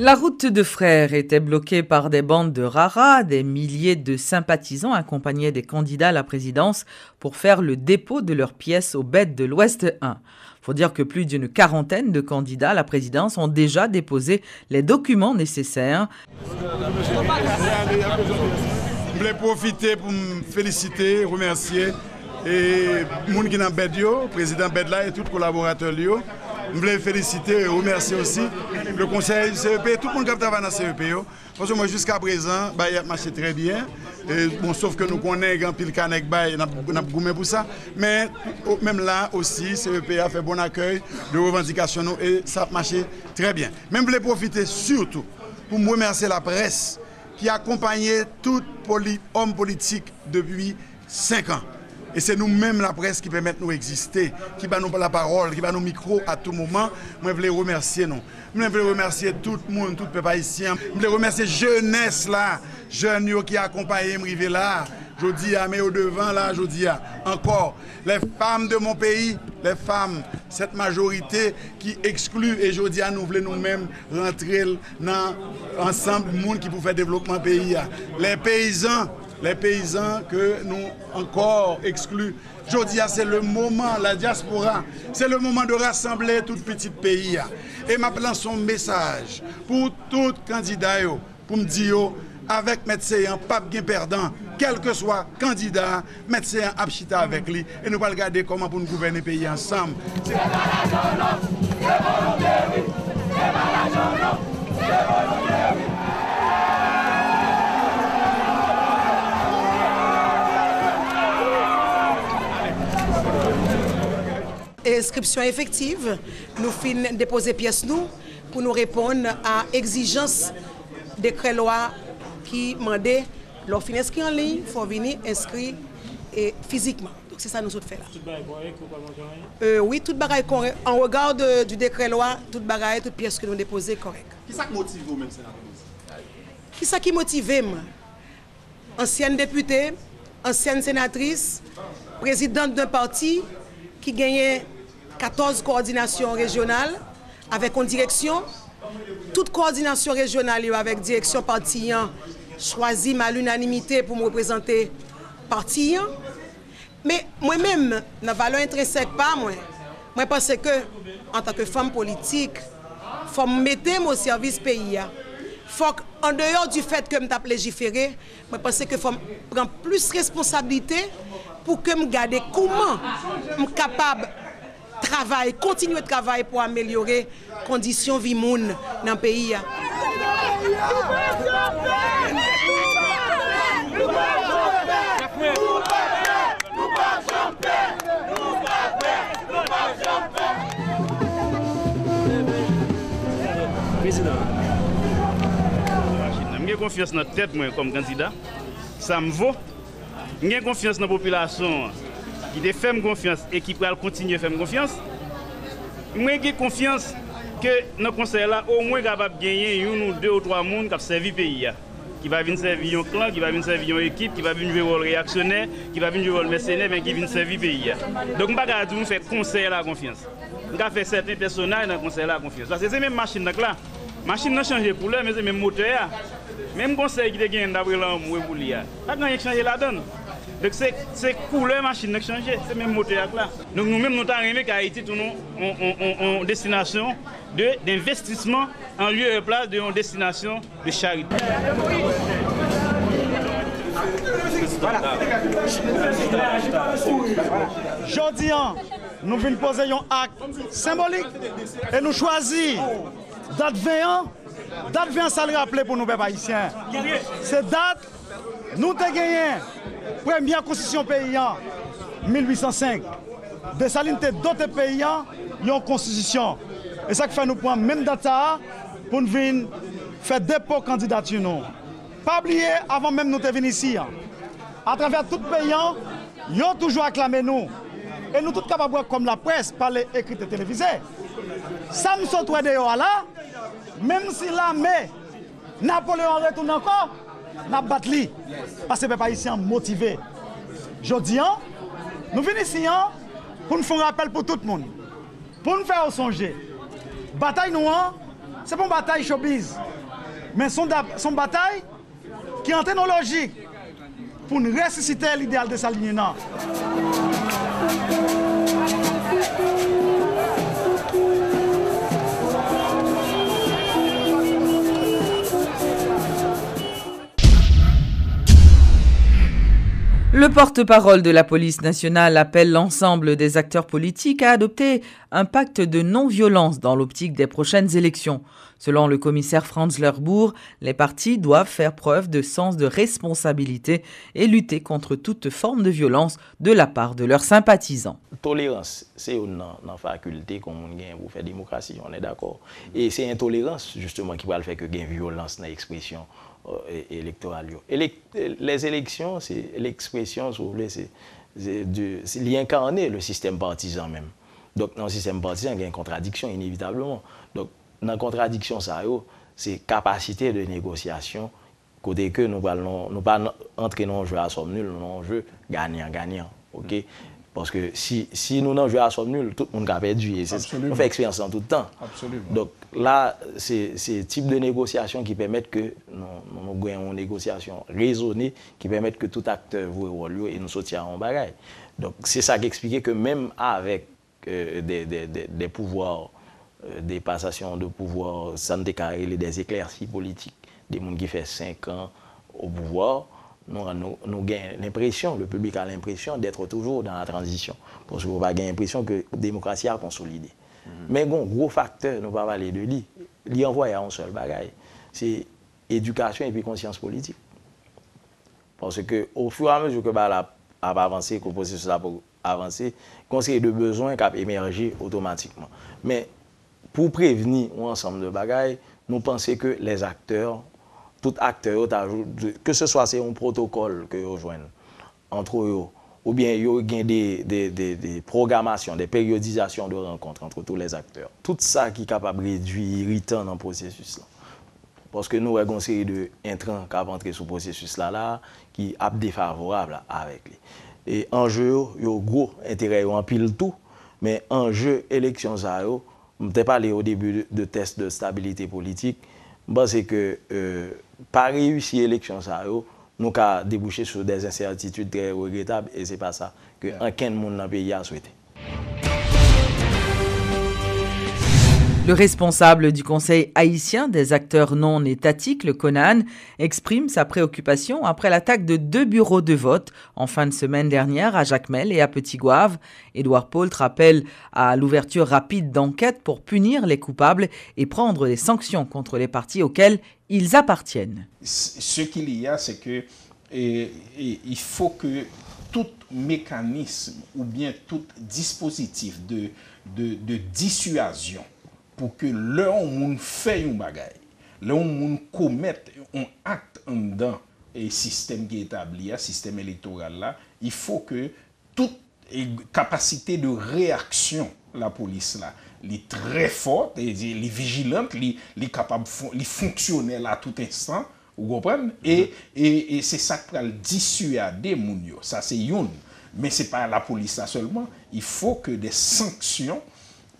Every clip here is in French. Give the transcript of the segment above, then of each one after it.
La route de Frères était bloquée par des bandes de rara, des milliers de sympathisants accompagnaient des candidats à la présidence pour faire le dépôt de leurs pièces aux bêtes de l'Ouest 1. Faut dire que plus d'une quarantaine de candidats à la présidence ont déjà déposé les documents nécessaires. Je voulais profiter pour me féliciter, remercier et moun qui dans bed yo, président Bedla et tous les collaborateurs yo. Je voulais féliciter et remercier aussi le conseil du CEP, tout le monde qui travaille dans le CEP. Parce que moi, jusqu'à présent, il a marché très bien. Et, bon, sauf que nous connaissons un pile canek, on a goumé pour ça. Mais même là aussi, CEP a fait bon accueil de revendications et ça a marché très bien. Même je voulais profiter surtout pour me remercier la presse qui a accompagné tout homme politique depuis 5 ans. Et c'est nous-mêmes, la presse, qui permet de nous exister, qui va nous la parole, qui va nous micro à tout moment. Moi, je voulais remercier nous. Je voulais remercier tout le monde, tout le peuple haïtien. Je voulais remercier jeunesse là, jeunes qui accompagnent m'rivé là. Je dis à mais au devant là, je dis encore les femmes de mon pays, les femmes, cette majorité qui exclut et je dis à nous voulons nous-mêmes rentrer dans ensemble le monde qui peut faire développement pays. Les paysans que nous encore exclus. Je dis, c'est le moment, la diaspora, c'est le moment de rassembler tout petit pays. Et ma lance un message pour tout candidat, pour me dire, avec médecin, pas bien perdant, quel que soit candidat, médecin abchita avec lui. Et nous allons regarder comment pour nous gouverner le pays ensemble. Inscription effective, nous finissons déposer pièces nous pour nous répondre à l'exigence décret loi qui demandait leur fin inscrit en ligne, il faut venir inscrire physiquement. Donc c'est ça que nous autres fait là. Oui, tout bagaille correct. En regard du décret loi, tout bagaille, toutes pièces que nous déposons correct. Qui ça qui motive vous même sénateur? Qui ça qui motive moi? Ancienne députée, ancienne sénatrice, présidente d'un parti qui gagnait 14 coordinations régionales avec une direction. Toute coordination régionale avec direction parti choisie à l'unanimité pour me représenter parti. Mais moi-même, la valeur intrinsèque pas moi. Moi pense que en tant que femme politique, il faut me mettre au service pays. Faut en dehors du fait que je tape légiférer, je pense que faut prendre plus de responsabilité pour que je garde comment je suis capable de travailler, continuer de travailler pour améliorer les conditions de vie dans le pays. Président. J'ai confiance dans la tête moi, comme candidat. Ça me vaut. J'ai confiance dans la population qui fait confiance et qui peut continuer à faire confiance. J'ai confiance que dans le conseil là, au moins capable de gagner une ou deux ou trois personnes qui servent le pays. Qui va venir servir un clan, qui va venir servir une équipe, qui va venir jouer le rôle réactionnaire, qui va venir jouer le rôle mercenaire, mais qui vient servir le pays. Donc, je ne vais pas dire faire conseil à la confiance. Je vais faire certains personnages dans le conseil à la confiance. Parce que c'est même machine là. La machine n'a changé pour l'heure, mais c'est même moteur. Même conseil qui est gagné d'après l'homme ou pour l'IA. Pas quand il a changé la donne. Donc c'est couleur machine qui a changé, c'est même moteur là. Donc nous-mêmes, nous avons aimé qu'Haïti tourne en destination d'investissement en lieu et place de destination de charité. Voilà. Aujourd'hui, nous venons poser un acte symbolique et nous choisissons date 20 Date 20 ça le rappeler pour nous, peuple haïtien. Cette date, nous avons gagné la première constitution paysan 1805. De saline d'autres pays, ils ont une constitution. Et ça qui fait nous prendre même date pour nous venir faire dépôt de candidature. Pas oublier, avant même nous de venir ici, à travers tout le pays, ils ont toujours acclamé nous. Et nous tous capables, comme la presse, parler, écrire et téléviser. Ça me saute dehors là, même si l'armée, Napoléon retourne encore, n'a pas battu. Parce que les peuple haïtien motivé. Je dis, nous venons ici pour nous faire un rappel pour tout le monde. Pour nous faire songer. Bataille nous, c'est pas une bataille showbiz, mais son bataille qui entre dans logique pour nous ressusciter l'idéal de Salinina. Le porte-parole de la police nationale appelle l'ensemble des acteurs politiques à adopter un pacte de non-violence dans l'optique des prochaines élections. Selon le commissaire Franz Lerbourg, les partis doivent faire preuve de sens de responsabilité et lutter contre toute forme de violence de la part de leurs sympathisants. Tolérance, c'est une faculté qu'on a pour faire démocratie, on est d'accord. Et c'est intolérance justement qui va le faire que gain violence dans l'expression électorale. Les élections, c'est l'expression, si vous voulez, c'est l'incarner le système partisan même. Donc dans le système partisan, il y a une contradiction inévitablement. Donc dans la contradiction, c'est capacité de négociation, côté que nous ne pas entrer dans un jeu à somme nulle, dans un jeu gagnant-gagnant. Okay? Parce que si nous dans un jeu à somme nulle, tout le monde a perdu. On fait expérience en tout le temps. Absolument. Donc là, c'est ce type de négociation qui permettent que nous gagnons une négociation raisonnée, qui permettent que tout acteur voit rôle et nous sortir en bagaille. Donc c'est ça qui explique que même avec des pouvoirs, des passations de pouvoir, sans déclarer des éclaircies politiques, des gens qui font 5 ans au pouvoir, nous avons l'impression, le public a l'impression d'être toujours dans la transition. Parce qu'on va avoir l'impression que la démocratie a consolidé. Mais bon, gros facteur, nous ne pouvons pas parler de lui. Il envoie à un seul bagaille. C'est éducation et puis conscience politique. Parce qu'au fur et à mesure que a avancé, que le processus a avancé, conseil de besoin qui a émergé automatiquement. Mais pour prévenir un ensemble de bagailles, nous pensons que les acteurs, tout acteur, que ce soit un protocole que vous joignent entre eux, ou bien il y a des programmations, des périodisations de rencontres entre tous les acteurs. Tout ça qui est capable de réduire irritant dans le processus. Là. Parce que nous avons une série d'intrants qui ont entré sur ce processus-là qui est défavorable avec lui. Et en jeu, il y a un gros intérêt en pile tout, mais en jeu, élection, je ne parlé au début de test de stabilité politique, c'est que pas réussir l'élection, nous avons débouché sur des incertitudes très regrettables et ce n'est pas ça que aucun monde dans le pays a souhaité. Le responsable du Conseil haïtien des acteurs non étatiques, le CONAN, exprime sa préoccupation après l'attaque de 2 bureaux de vote en fin de semaine dernière à Jacmel et à Petit-Goâve. Édouard Pault rappelle à l'ouverture rapide d'enquête pour punir les coupables et prendre des sanctions contre les partis auxquels ils appartiennent. Ce qu'il y a, c'est que il faut que tout mécanisme ou bien tout dispositif de dissuasion pour que l'on fait un bagage, l'on commette un acte dans le système qui est établi, le système électoral là, il faut que toute capacité de réaction la police là, elle est très forte, elle est vigilante, elle est capable de fonctionner à tout instant, vous comprenez? Et c'est ça qui va dissuader moun yo, ça c'est une. Mais c'est pas la police là seulement, il faut que des sanctions.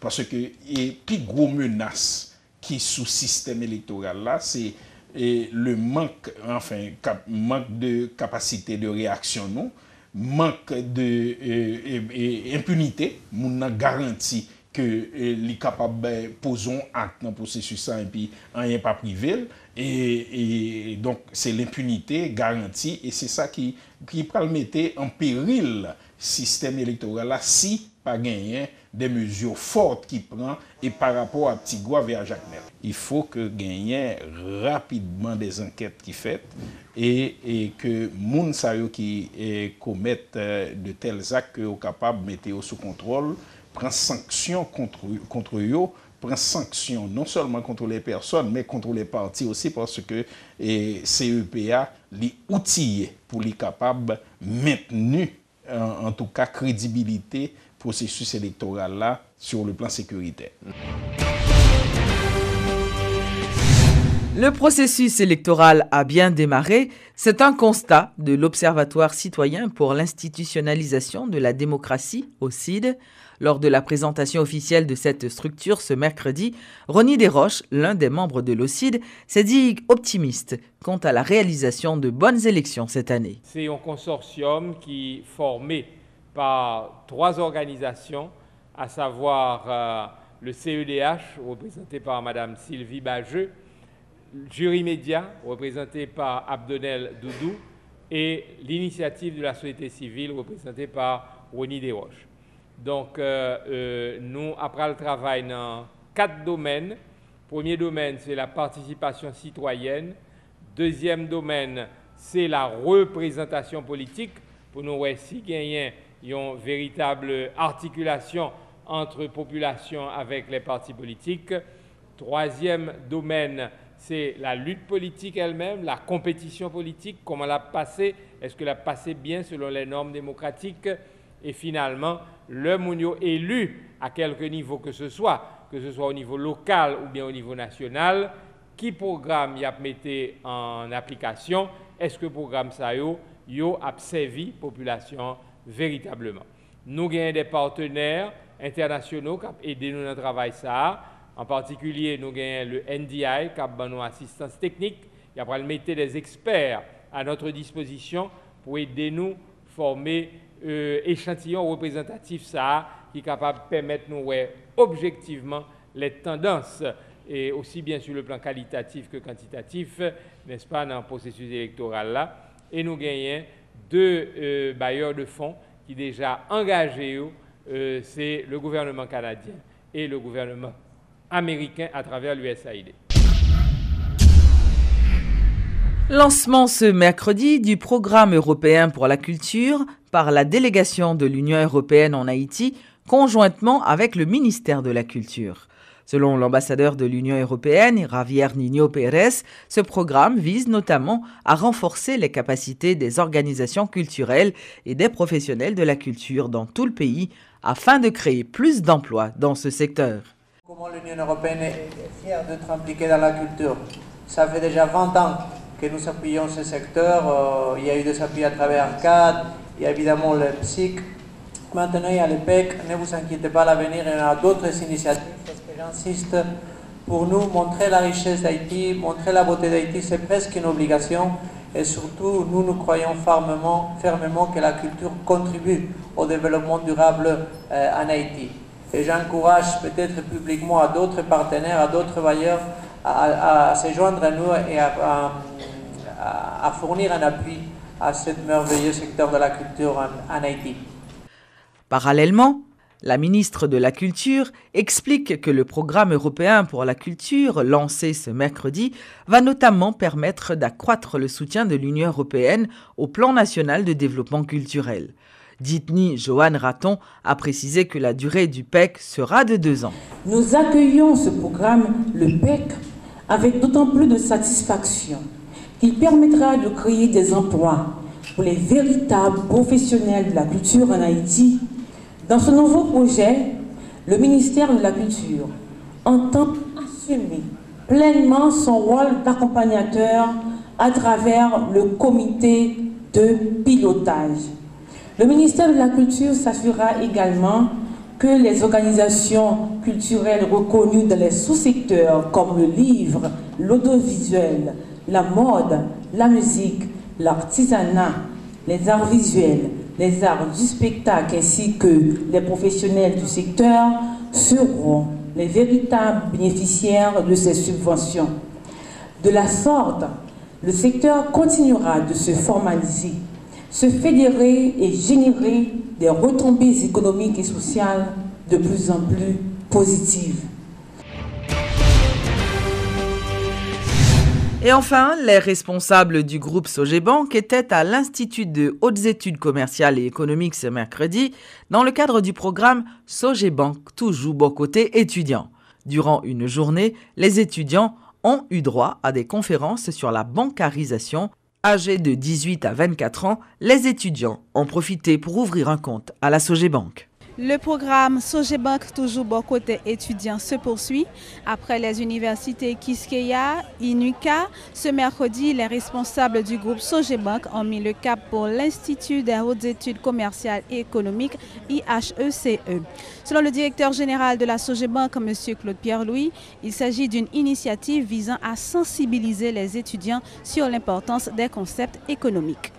Parce que les plus gros menaces qui sous système électoral là, c'est le manque de capacité de réaction, non, manque de impunité, mon garantie que les capables posons acte dans le processus et puis rien pas privé et donc c'est l'impunité garantie et c'est ça qui peut mettre en péril le système électoral là si pas gagner des mesures fortes qui prend et par rapport à Petit-Goâve et à Jacmel. Il faut que gagne rapidement des enquêtes qui faites et que moun sa yo qui commettent de tels actes que capable mettre sous contrôle, prend sanction contre eux, prend sanction non seulement contre les personnes mais contre les partis aussi parce que CEPA les outillés pour les capables maintenir en tout cas crédibilité processus électoral là sur le plan sécuritaire. Le processus électoral a bien démarré. C'est un constat de l'Observatoire citoyen pour l'institutionnalisation de la démocratie, OCID. Lors de la présentation officielle de cette structure ce mercredi, Ronnie Desroches, l'un des membres de l'OCID, s'est dit optimiste quant à la réalisation de bonnes élections cette année. C'est un consortium qui est formé par 3 organisations, à savoir le CEDH, représenté par Mme Sylvie Bajeux, Jury Média, représenté par Abdonel Doudou, et l'initiative de la société civile, représentée par Ronnie Desroches. Donc, nous, après le travail dans 4 domaines. Premier domaine, c'est la participation citoyenne. Deuxième domaine, c'est la représentation politique, pour nous aussi gagner une véritable articulation entre population avec les partis politiques. Troisième domaine, c'est la lutte politique elle-même, la compétition politique, comment elle a passé, est-ce qu'elle a passé bien selon les normes démocratiques, et finalement, le mounio élu à quelque niveau que ce soit au niveau local ou bien au niveau national, qui programme y a mis en application, est-ce que le programme ça a servi la population véritablement. Nous avons des partenaires internationaux qui ont aidé nous dans le travail ça. En particulier, nous avons le NDI qui a besoin de assistance technique. Il a mettre des experts à notre disposition pour aider nous à former échantillon représentatif ça, qui est capable de permettre nous objectivement les tendances, et aussi bien sur le plan qualitatif que quantitatif, n'est-ce pas, dans le processus électoral là. Et nous gagnons 2 bailleurs de fonds qui déjà engagés, c'est le gouvernement canadien et le gouvernement américain à travers l'USAID. Lancement ce mercredi du programme européen pour la culture par la délégation de l'Union européenne en Haïti, conjointement avec le ministère de la Culture. Selon l'ambassadeur de l'Union européenne, Javier Niño Pérez, ce programme vise notamment à renforcer les capacités des organisations culturelles et des professionnels de la culture dans tout le pays afin de créer plus d'emplois dans ce secteur. Comment l'Union européenne est fière d'être impliquée dans la culture. Ça fait déjà 20 ans que nous appuyons ce secteur. Il y a eu des appuis à travers CAD, il y a évidemment le PSIC. Maintenant, il y a le PEC. Ne vous inquiétez pas, à l'avenir, il y aura d'autres initiatives. Parce que j'insiste, pour nous, montrer la richesse d'Haïti, montrer la beauté d'Haïti, c'est presque une obligation. Et surtout, nous croyons fermement que la culture contribue au développement durable en Haïti. Et j'encourage peut-être publiquement à d'autres partenaires, à d'autres bailleurs, à se joindre à nous et à fournir un appui à ce merveilleux secteur de la culture en Haïti. Parallèlement, la ministre de la Culture explique que le programme européen pour la culture, lancé ce mercredi, va notamment permettre d'accroître le soutien de l'Union européenne au plan national de développement culturel. Ditni Joanne Raton a précisé que la durée du PEC sera de 2 ans. Nous accueillons ce programme, le PEC, avec d'autant plus de satisfaction qu'il permettra de créer des emplois pour les véritables professionnels de la culture en Haïti. Dans ce nouveau projet, le ministère de la Culture entend assumer pleinement son rôle d'accompagnateur à travers le comité de pilotage. Le ministère de la Culture s'assurera également que les organisations culturelles reconnues dans les sous-secteurs comme le livre, l'audiovisuel, la mode, la musique, l'artisanat, les arts visuels, les arts du spectacle ainsi que les professionnels du secteur seront les véritables bénéficiaires de ces subventions. De la sorte, le secteur continuera de se formaliser, se fédérer et générer des retombées économiques et sociales de plus en plus positives. Et enfin, les responsables du groupe Sogebank étaient à l'Institut de hautes études commerciales et économiques ce mercredi dans le cadre du programme Sogebank toujours bon côté étudiants. Durant une journée, les étudiants ont eu droit à des conférences sur la bancarisation. Âgés de 18 à 24 ans, les étudiants ont profité pour ouvrir un compte à la Sogebank. Le programme Sogebank, toujours bon côté étudiants, se poursuit. Après les universités Quisqueya, Inuka, ce mercredi, les responsables du groupe Sogebank ont mis le cap pour l'Institut des hautes études commerciales et économiques, IHECE. Selon le directeur général de la Sogebank, M. Claude Pierre-Louis, il s'agit d'une initiative visant à sensibiliser les étudiants sur l'importance des concepts économiques.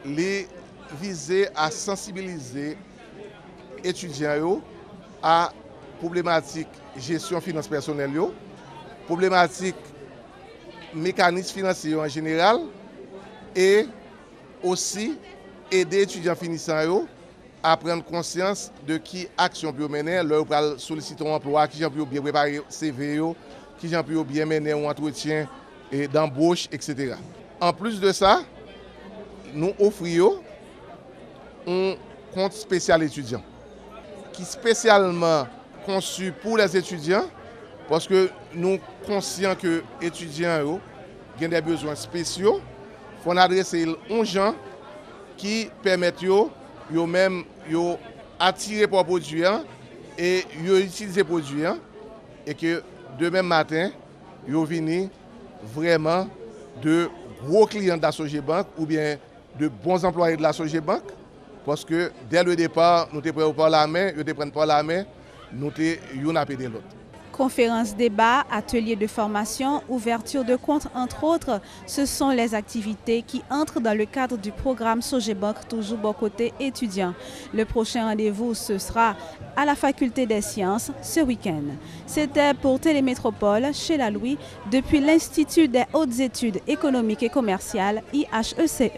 Les viser à sensibiliser étudiants à problématique gestion finance personnelle, problématique mécanisme financier en général et aussi aider étudiants finissants à prendre conscience de qui action peut mener, leur solliciter un emploi, qui peut bien préparer CV, qui peut bien mener un entretien d'embauche, etc. En plus de ça, nous offrons un compte spécial étudiant qui est spécialement conçu pour les étudiants parce que nous sommes conscients que les étudiants ont des besoins spéciaux. Il faut adresser aux gens qui permettent de même attirer pour produits et utiliser les produits et que demain matin, ils viennent vraiment de gros clients de la Sogebank ou bien de bons employés de la Sogebank. Parce que dès le départ, nous étions prêts par la main, ils ne prennent pas la main, nous étions appelés l'autre. Conférences, débats, ateliers de formation, ouverture de comptes, entre autres, ce sont les activités qui entrent dans le cadre du programme Sogebank, toujours bon côté étudiant. Le prochain rendez-vous, ce sera à la Faculté des Sciences ce week-end. C'était pour Télémétropole, Sheila Louis, depuis l'Institut des hautes études économiques et commerciales, IHECE.